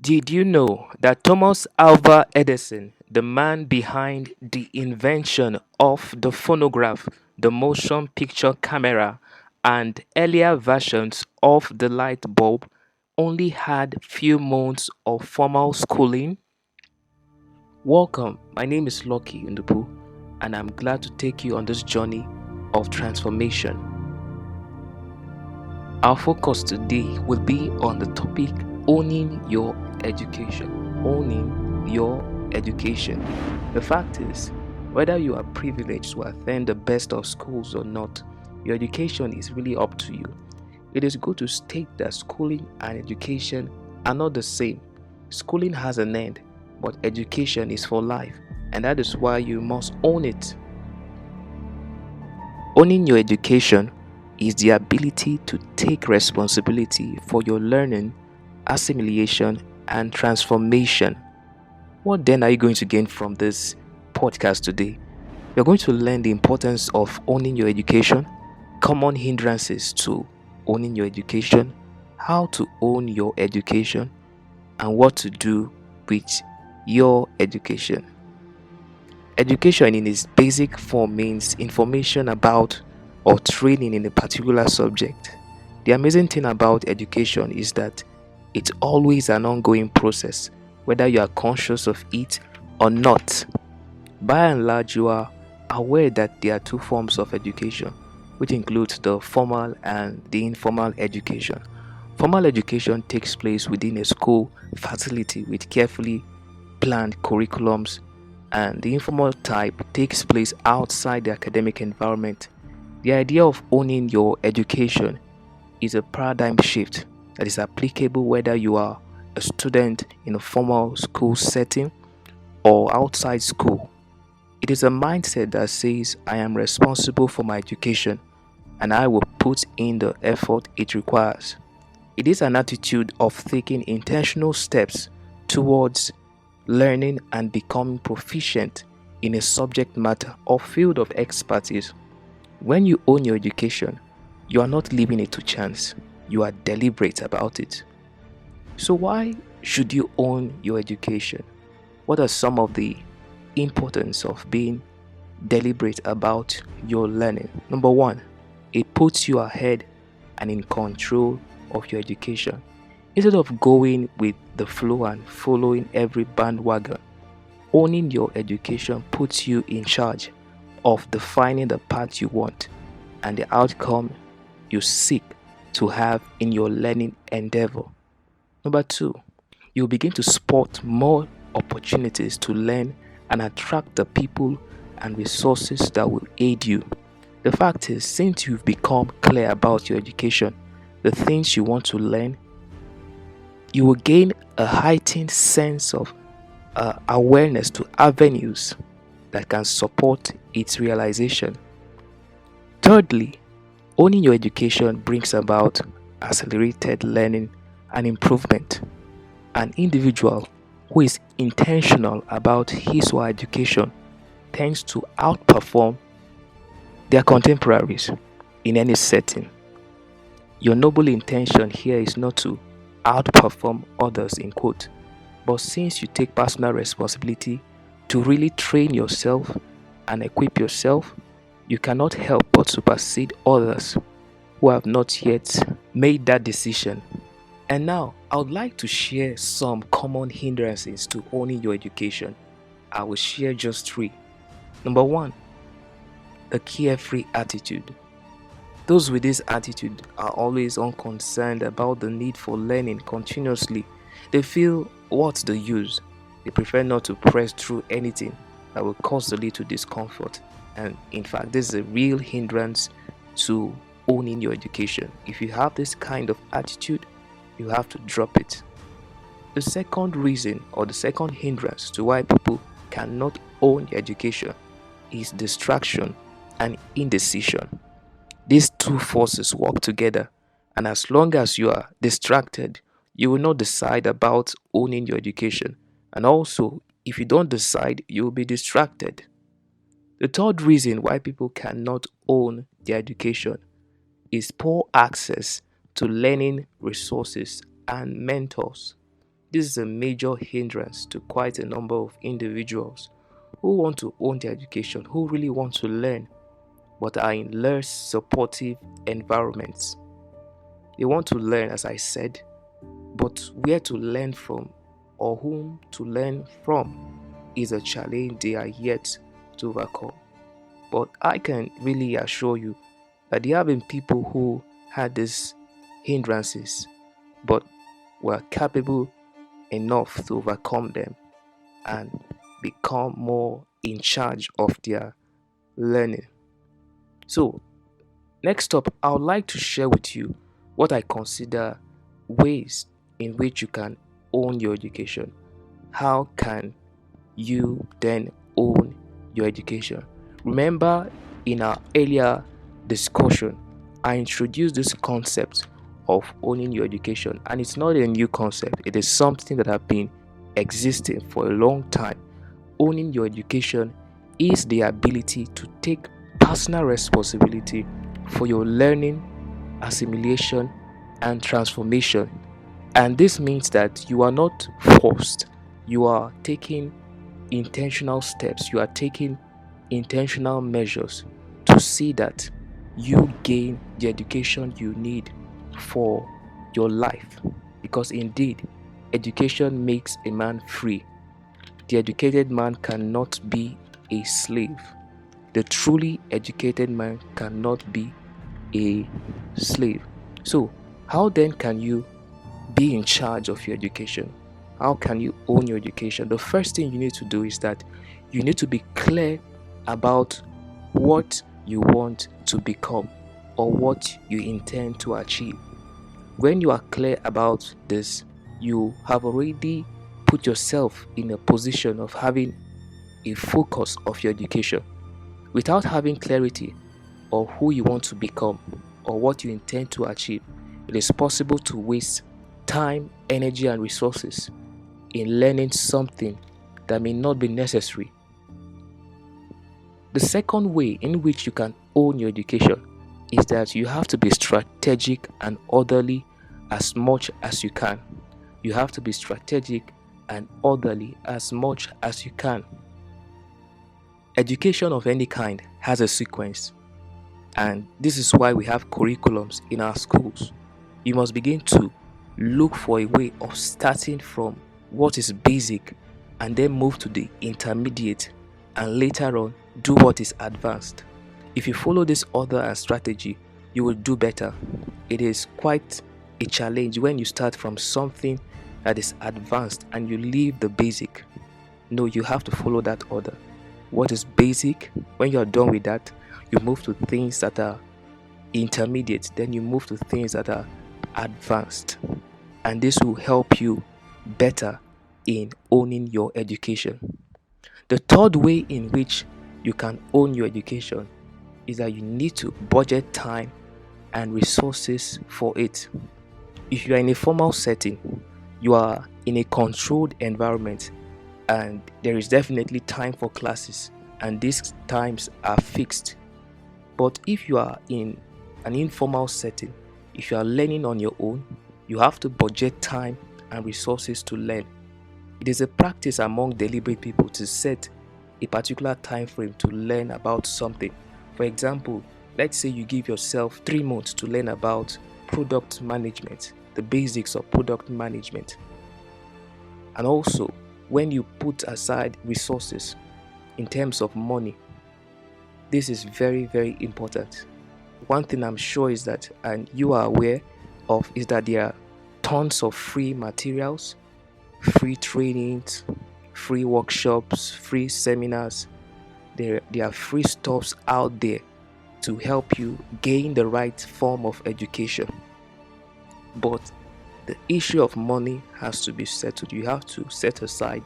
Did you know that Thomas Alva Edison, the man behind the invention of the phonograph, the motion picture camera, and earlier versions of the light bulb, only had few months of formal schooling? Welcome, my name is Lucky Ndupu, and I'm glad to take you on this journey of transformation. Our focus today will be on the topic owning your education. Owning your education. The fact is, whether you are privileged to attend the best of schools or not, your education is really up to you. It is good to state that schooling and education are not the same. Schooling has an end, but education is for life, and that is why you must own it. Owning your education is the ability to take responsibility for your learning, assimilation, and transformation. What then are you going to gain from this podcast today? You're going to learn the importance of owning your education, common hindrances to owning your education, how to own your education, and what to do with your education. Education in its basic form means information about or training in a particular subject. The amazing thing about education is that it's always an ongoing process, whether you are conscious of it or not. By and large, you are aware that there are two forms of education, which includes the formal and the informal education. Formal education takes place within a school facility with carefully planned curriculums, and the informal type takes place outside the academic environment. The idea of owning your education is a paradigm shift that is applicable whether you are a student in a formal school setting or outside school. It is a mindset that says, I am responsible for my education and I will put in the effort it requires. It is an attitude of taking intentional steps towards learning and becoming proficient in a subject matter or field of expertise. When you own your education, you are not leaving it to chance, you are deliberate about it. So, why should you own your education? What are some of the importance of being deliberate about your learning? Number one, it puts you ahead and in control of your education. Instead of going with the flow and following every bandwagon, owning your education puts you in charge of defining the path you want and the outcome you seek to have in your learning endeavor. Number two, you begin to spot more opportunities to learn and attract the people and resources that will aid you. The fact is, since you've become clear about your education, the things you want to learn, you will gain a heightened sense of awareness to avenues that can support its realization. Thirdly, owning your education brings about accelerated learning and improvement. An individual who is intentional about his or her education tends to outperform their contemporaries in any setting. Your noble intention here is not to outperform others, in quote, but since you take personal responsibility to really train yourself and equip yourself, you cannot help but supersede others who have not yet made that decision. And now, I would like to share some common hindrances to owning your education. I will share just three. Number one, the carefree attitude. Those with this attitude are always unconcerned about the need for learning continuously. They feel, what's the use? They prefer not to press through anything that will cause a little discomfort. And in fact, this is a real hindrance to owning your education. If you have this kind of attitude, you have to drop it. The second reason or the second hindrance to why people cannot own their education is distraction and indecision. These two forces work together, and as long as you are distracted, you will not decide about owning your education. And also, if you don't decide, you will be distracted. The third reason why people cannot own their education is poor access to learning resources and mentors. This is a major hindrance to quite a number of individuals who want to own their education, who really want to learn, but are in less supportive environments. They want to learn, as I said, but where to learn from or whom to learn from is a challenge they are yet to overcome. But I can really assure you that there have been people who had these hindrances but were capable enough to overcome them and become more in charge of their learning. So, next up, I would like to share with you what I consider ways in which you can own your education. How can you then own your education? Remember, in our earlier discussion, I introduced this concept of owning your education, and it's not a new concept, it is something that has been existing for a long time. Owning your education is the ability to take personal responsibility for your learning, assimilation, and transformation. And this means that you are not forced, you are taking intentional steps, you are taking intentional measures to see that you gain the education you need for your life. Because indeed, education makes a man free. The educated man cannot be a slave. The truly educated man cannot be a slave. So, how then can you be in charge of your education? How can you own your education? The first thing you need to do is that you need to be clear about what you want to become or what you intend to achieve. When you are clear about this, you have already put yourself in a position of having a focus of your education. Without having clarity of who you want to become or what you intend to achieve, it is possible to waste time, energy, and resources in learning something that may not be necessary. The second way in which you can own your education is that you have to be strategic and orderly as much as you can. You have to be strategic and orderly as much as you can. Education of any kind has a sequence, and this is why we have curriculums in our schools. You must begin to look for a way of starting from what is basic and then move to the intermediate and later on do what is advanced. If you follow this order and strategy, you will do better. It is quite a challenge when you start from something that is advanced and you leave the basic. No, you have to follow that order. What is basic? When you are done with that, you move to things that are intermediate, then you move to things that are advanced. And this will help you better in owning your education. The third way in which you can own your education is that you need to budget time and resources for it. If you are in a formal setting, you are in a controlled environment, and there is definitely time for classes, and these times are fixed. But if you are in an informal setting, if you are learning on your own, you have to budget time and resources to learn. It is a practice among deliberate people to set a particular time frame to learn about something. For example, let's say you give yourself 3 months to learn about product management, the basics of product management. And also, when you put aside resources in terms of money, this is very, very important. One thing I'm sure is that, and you are aware of, is that there are tons of free materials, free trainings, free workshops, free seminars. There are free stuffs out there to help you gain the right form of education. But the issue of money has to be settled. You have to set aside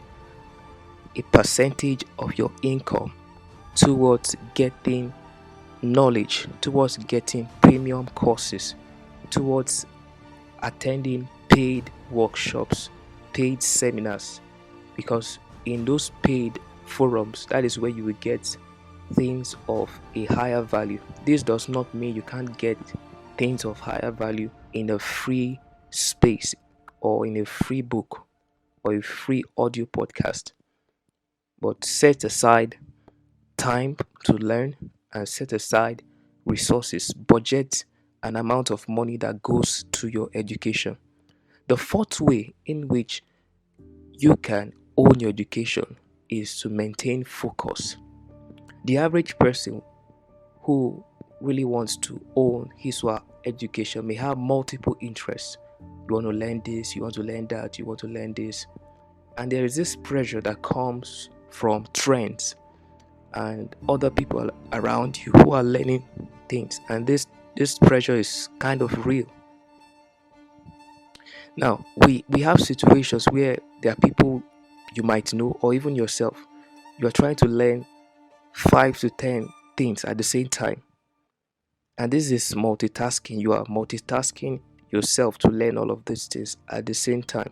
a percentage of your income towards getting knowledge, towards getting premium courses, towards attending paid workshops, paid seminars, because in those paid forums, that is where you will get things of a higher value. This does not mean you can't get things of higher value in a free space or in a free book. or a free audio podcast, but set aside time to learn and set aside resources, budget an amount of money that goes to your education. The fourth way in which you can own your education is to maintain focus. The average person who really wants to own his or her education may have multiple interests. You want to learn this, you want to learn that, you want to learn this. And there is this pressure that comes from trends and other people around you who are learning things. And this pressure is kind of real. Now, we have situations where there are people you might know, or even yourself. You're trying to learn 5 to 10 things at the same time. And this is multitasking. You are multitasking yourself to learn all of these things at the same time.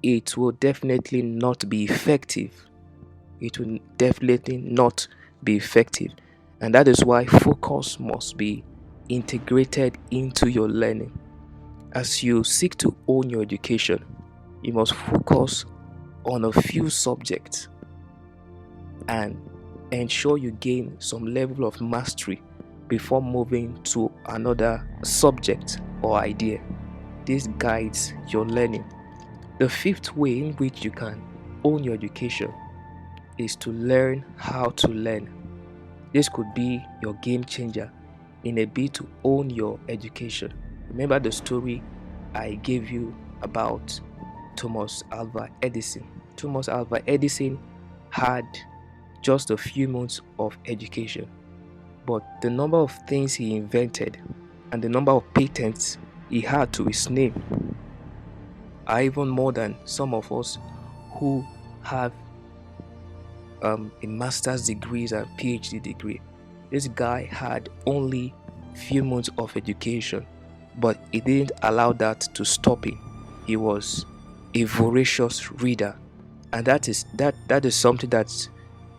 It will definitely not be effective. It will definitely not be effective. And that is why focus must be integrated into your learning. As you seek to own your education, you must focus on a few subjects and ensure you gain some level of mastery before moving to another subject or idea. This guides your learning. The fifth way in which you can own your education is to learn how to learn. This could be your game changer in a bid to own your education. Remember the story I gave you about Thomas Alva Edison. Thomas Alva Edison had just a few months of education, but the number of things he invented and the number of patents he had to his name are even more than some of us who have a master's degrees and PhD degree. This guy had only few months of education, but he didn't allow that to stop him. He was a voracious reader, and that is something that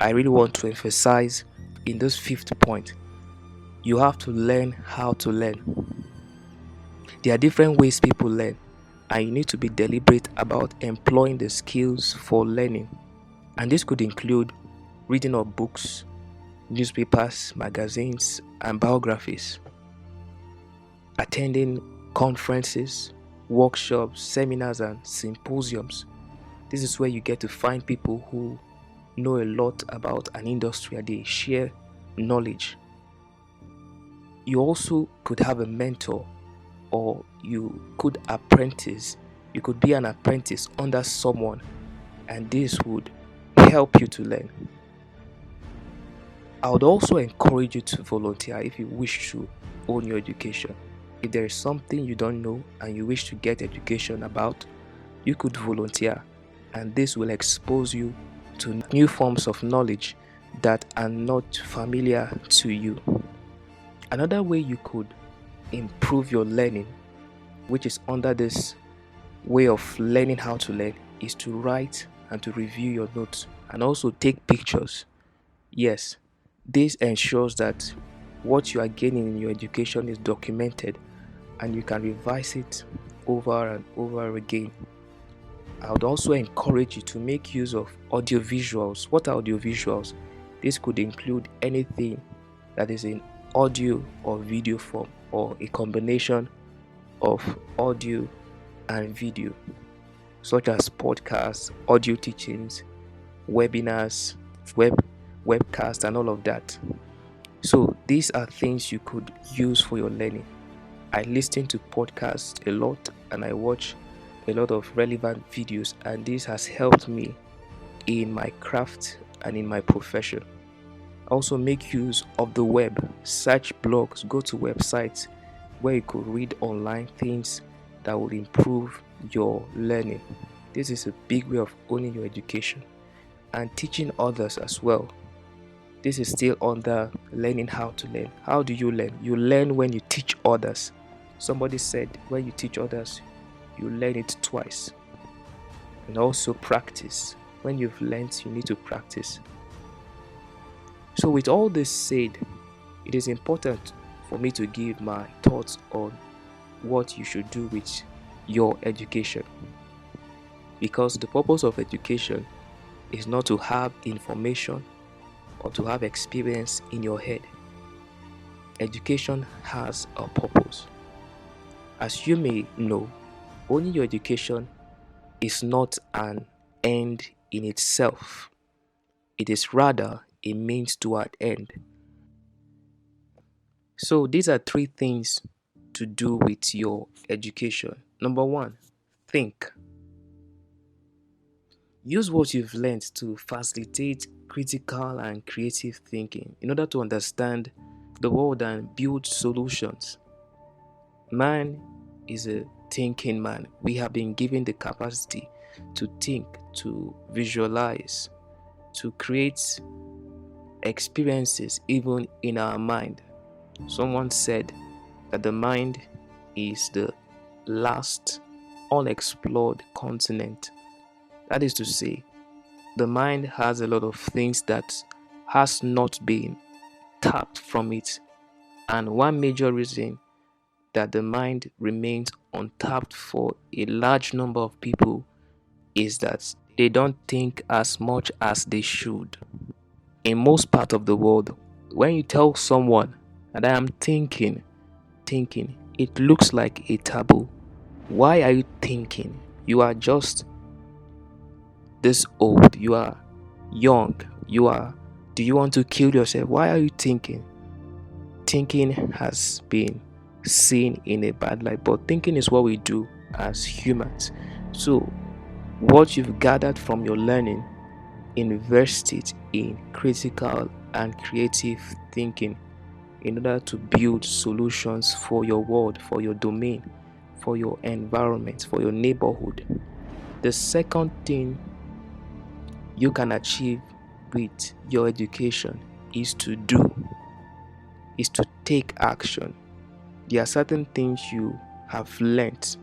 I really want to emphasize in this fifth point. You have to learn how to learn. There are different ways people learn, and you need to be deliberate about employing the skills for learning. And this could include reading of books, newspapers, magazines, and biographies, attending conferences, workshops, seminars, and symposiums. This is where you get to find people who know a lot about an industry and they share knowledge. You also could have a mentor, or you could be an apprentice under someone, and this would help you to learn. I would also encourage you to volunteer if you wish to own your education. If there is something you don't know and you wish to get education about, you could volunteer, and this will expose you to new forms of knowledge that are not familiar to you. Another way you could improve your learning, which is under this way of learning how to learn, is to write and to review your notes and also take pictures. Yes, this ensures that what you are gaining in your education is documented and you can revise it over and over again. I would also encourage you to make use of audio visuals. What are audio visuals? This could include anything that is in audio or video form, or a combination of audio and video, such as podcasts, audio teachings, webinars, webcasts, and all of that. So these are things you could use for your learning. I listen to podcasts a lot and I watch a lot of relevant videos, and this has helped me in my craft and in my profession. Also make use of the web, search blogs, go to websites where you could read online things that will improve your learning. This is a big way of owning your education and teaching others as well. This is still under learning how to learn. How do you learn? You learn when you teach others. Somebody said when you teach others, you learn it twice. And also practice. When you've learned, you need to practice. So with all this said, it is important for me to give my thoughts on what you should do with your education. because the purpose of education is not to have information or to have experience in your head. Education has a purpose. As you may know, owning your education is not an end in itself, it is rather a means to an end. So, these are three things to do with your education. Number one, think. Use what you've learned to facilitate critical and creative thinking in order to understand the world and build solutions. Man is a thinking man. We have been given the capacity to think, to visualize, to create experiences even in our mind. Someone said that the mind is the last unexplored continent. That is to say, the mind has a lot of things that has not been tapped from it. And one major reason that the mind remains untapped for a large number of people is that they don't think as much as they should. In most parts of the world, when you tell someone that I am thinking, it looks like a taboo. Why are you thinking? You are just this old, you are young, you are. Do you want to kill yourself? Why are you thinking? Thinking has been seen in a bad light, but thinking is what we do as humans. So, what you've gathered from your learning, invest it in critical and creative thinking in order to build solutions for your world, for your domain, for your environment, for your neighborhood. The second thing you can achieve with your education is to take action. There are certain things you have learned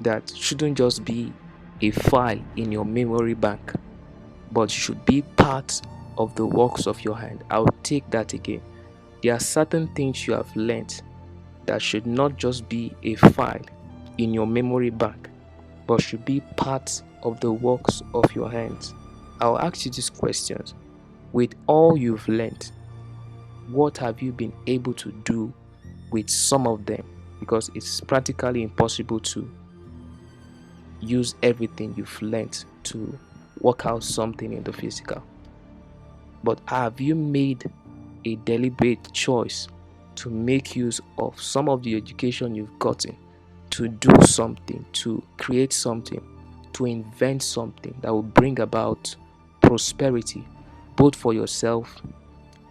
that shouldn't just be a file in your memory bank, but should be part of the works of your hand. I'll take that again. There are certain things you have learned that should not just be a file in your memory bank, but should be part of the works of your hands. I'll ask you these questions. With all you've learned, what have you been able to do with some of them? Because it's practically impossible to use everything you've learned to work out something in the physical. But have you made a deliberate choice to make use of some of the education you've gotten to do something, to create something, to invent something that will bring about prosperity, both for yourself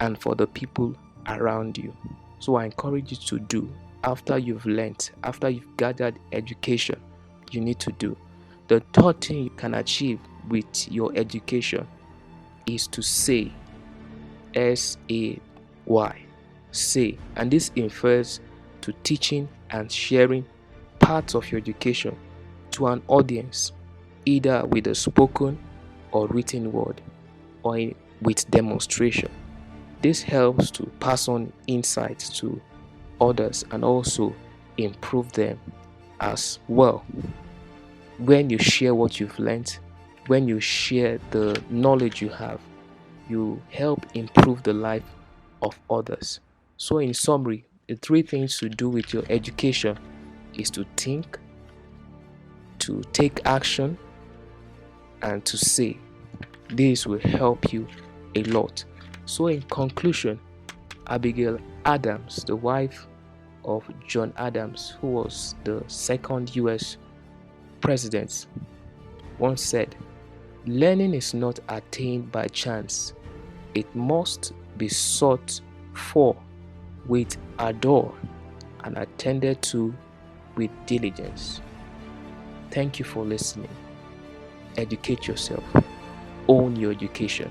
and for the people around you? So I encourage you to do after you've learned, after you've gathered education, you need to do. The third thing you can achieve with your education is to say, S-A-Y, say. And this refers to teaching and sharing parts of your education to an audience, either with a spoken or written word or with demonstration. This helps to pass on insights to others and also improve them as well. When you share what you've learned, when you share the knowledge you have, you help improve the life of others. So, in summary, the three things to do with your education is to think, to take action, and to say. This will help you a lot. So, in conclusion, Abigail Adams, the wife of John Adams, who was the second US president, once said, learning is not attained by chance, it must be sought for with ardor and attended to with diligence. Thank you for listening. Educate yourself. Own your education.